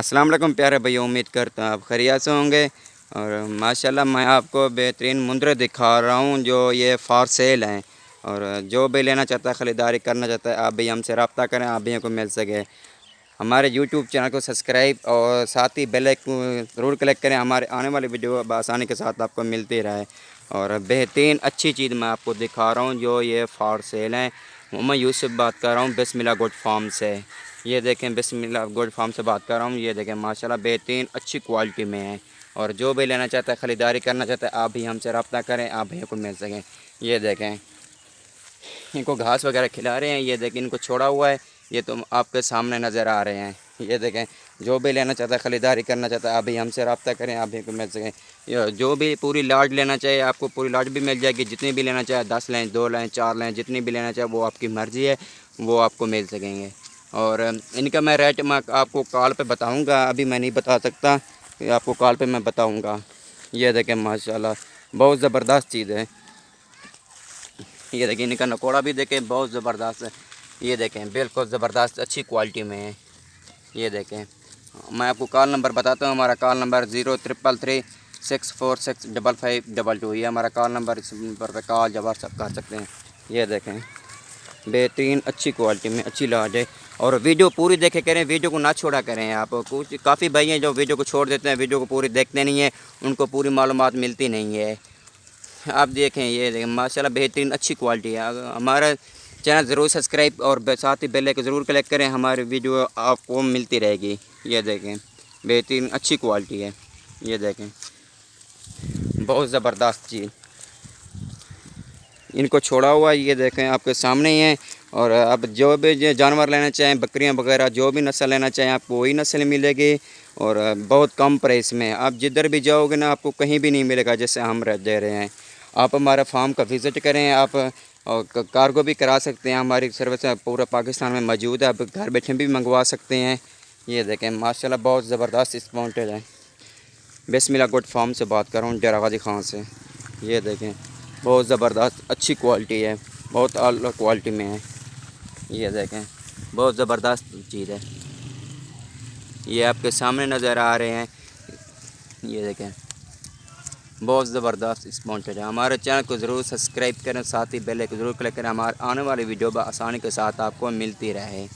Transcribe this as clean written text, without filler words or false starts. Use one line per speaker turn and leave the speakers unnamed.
السلام علیکم پیارے بھائی، امید کرتا ہوں آپ خیریت سے ہوں گے۔ اور ماشاءاللہ میں آپ کو بہترین مندرے دکھا رہا ہوں جو یہ فار سیل ہیں، اور جو بھی لینا چاہتا ہے، خریداری کرنا چاہتا ہے، آپ بھی ہم سے رابطہ کریں، آپ بھی ہم کو مل سکے۔ ہمارے یوٹیوب چینل کو سبسکرائب اور ساتھ ہی بیل آئیکن ضرور کلک کریں، ہمارے آنے والی ویڈیو بآسانی کے ساتھ آپ کو ملتی رہے۔ اور بہترین اچھی چیز میں آپ کو دکھا رہا ہوں جو یہ فار سیل ہیں۔ میں یوسف بات کر رہا ہوں بسم اللہ گوٹ فارم سے۔ یہ دیکھیں، بسم اللہ گوٹ فارم سے بات کر رہا ہوں۔ یہ دیکھیں ماشاءاللہ بہترین اچھی کوالٹی میں ہے، اور جو بھی لینا چاہتا ہے، خریداری کرنا چاہتا ہے، آپ بھی ہم سے رابطہ کریں، آپ بھی ہم کو مل سکیں۔ یہ دیکھیں، ان کو گھاس وغیرہ کھلا رہے ہیں۔ یہ دیکھیں، ان کو چھوڑا ہوا ہے، یہ تو آپ کے سامنے نظر آ رہے ہیں۔ یہ دیکھیں، جو بھی لینا چاہتا ہے، خریداری کرنا چاہتا ہے، آپ بھی ہم سے رابطہ کریں، آپ بھی ہم کو مل سکیں۔ جو بھی پوری لاٹ لینا چاہیے، آپ کو پوری لاٹ بھی مل جائے گی۔ جتنی بھی لینا چاہے، 10 لیں، 2 لیں، 4 لیں، جتنی بھی لینا چاہے وہ آپ کی مرضی ہے، وہ آپ کو مل سکیں گے۔ اور ان کا میں ریٹ میں آپ کو کال پہ بتاؤں گا، ابھی میں نہیں بتا سکتا، آپ کو کال پہ میں بتاؤں گا۔ یہ دیکھیں ماشاءاللہ بہت زبردست چیز ہے۔ یہ دیکھیں، ان کا نکوڑا بھی دیکھیں بہت زبردست ہے۔ یہ دیکھیں بالکل زبردست اچھی کوالٹی میں ہے۔ یہ دیکھیں، میں آپ کو کال نمبر بتاتا ہوں۔ ہمارا کال نمبر 0333646552، یہ ہمارا کال نمبر، اس نمبر پہ کال یا واٹس ایپ کر سکتے ہیں۔ یہ دیکھیں بہترین اچھی کوالٹی میں اچھی لاٹ ہے۔ اور ویڈیو پوری دیکھے کریں، ویڈیو کو نہ چھوڑا کریں۔ آپ کچھ کافی بھائی ہیں جو ویڈیو کو چھوڑ دیتے ہیں، ویڈیو کو پوری دیکھتے نہیں ہیں، ان کو پوری معلومات ملتی نہیں ہے۔ آپ دیکھیں، یہ دیکھیں ماشاءاللہ بہترین اچھی کوالٹی ہے۔ ہمارا چینل ضرور سبسکرائب اور ساتھ ہی بیل آئیکن ضرور کلک کریں، ہماری ویڈیو آپ کو ملتی رہے گی۔ یہ دیکھیں بہترین اچھی کوالٹی ہے۔ یہ دیکھیں بہت زبردست چیز، ان کو چھوڑا ہوا ہے، یہ دیکھیں آپ کے سامنے ہی ہیں۔ اور اب جو بھی جانور لینا چاہیں، بکریاں وغیرہ جو بھی نسل لینا چاہیں، آپ کو وہی نسل ملے گی، اور بہت کم پرائس میں۔ آپ جدھر بھی جاؤ گے نا، آپ کو کہیں بھی نہیں ملے گا جیسے ہم دے رہے ہیں۔ آپ ہمارے فارم کا وزٹ کریں، آپ کارگو بھی کرا سکتے ہیں، ہماری سروس پورے پاکستان میں موجود ہے، آپ گھر بیٹھے بھی منگوا سکتے ہیں۔ یہ دیکھیں ماشاءاللہ بہت زبردست اسپونٹڈ ہے۔ بسم اللہ گوٹ فارم سے بات کر رہا ہوں، ڈیرہ غازی خان سے۔ یہ دیکھیں بہت زبردست اچھی کوالٹی ہے، بہت اعلیٰ کوالٹی میں ہے۔ یہ دیکھیں بہت زبردست چیز ہے، یہ آپ کے سامنے نظر آ رہے ہیں۔ یہ دیکھیں بہت زبردست اسپونسرڈ ہے۔ ہمارے چینل کو ضرور سبسکرائب کریں، ساتھ ہی بیل آئیکن ضرور کلک کریں، ہمارے آنے والی ویڈیو بآسانی کے ساتھ آپ کو ملتی رہے۔